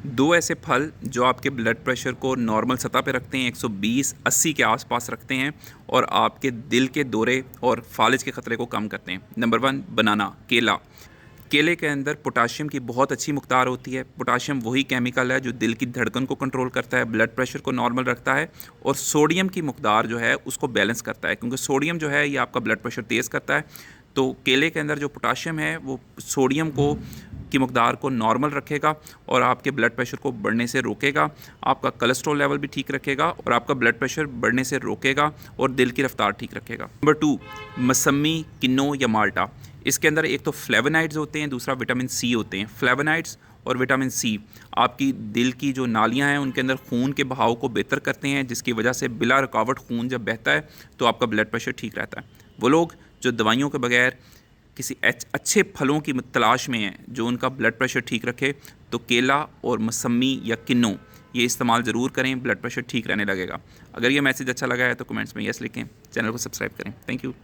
दो ऐसे फल जो आपके ब्लड प्रेशर को नॉर्मल सतह पे रखते हैं, 120-80 के आसपास रखते हैं और आपके दिल के दौरे और फालिज के ख़तरे को कम करते हैं। नंबर 1 बनाना, केला। केले के अंदर पोटाशियम की बहुत अच्छी मकदार होती है। पोटाशियम वही केमिकल है जो दिल की धड़कन को कंट्रोल करता है, ब्लड प्रेशर को नॉर्मल रखता है और सोडियम की मकदार जो है उसको बैलेंस करता है, क्योंकि सोडियम जो है ये आपका ब्लड प्रेशर तेज़ करता है। तो केले के अंदर जो पोटाशियम है वो सोडियम को की मकदार को नॉर्मल रखेगा और आपके ब्लड प्रेशर को बढ़ने से रोकेगा, आपका कोलेस्ट्रॉल लेवल भी ठीक रखेगा और आपका ब्लड प्रेशर बढ़ने से रोकेगा और दिल की रफ्तार ठीक रखेगा। नंबर 2 मौसमी, किन्नो या माल्टा। इसके अंदर एक तो फ्लेवोनाइड्स होते हैं, दूसरा विटामिन सी होते हैं। फ्लेवोनाइड्स और विटामिन सी आपकी दिल की जो नालियां हैं उनके अंदर खून के बहाव को बेहतर करते हैं, जिसकी वजह से बिला रुकावट खून जब बहता है तो आपका ब्लड प्रेशर ठीक रहता है। वो लोग जो दवाइयों के बगैर किसी अच्छे फलों की तलाश में हैं जो उनका ब्लड प्रेशर ठीक रखे, तो केला और मौसमी या किन्नो ये इस्तेमाल ज़रूर करें, ब्लड प्रेशर ठीक रहने लगेगा। अगर ये मैसेज अच्छा लगा है तो कमेंट्स में यस लिखें, चैनल को सब्सक्राइब करें। Thank you.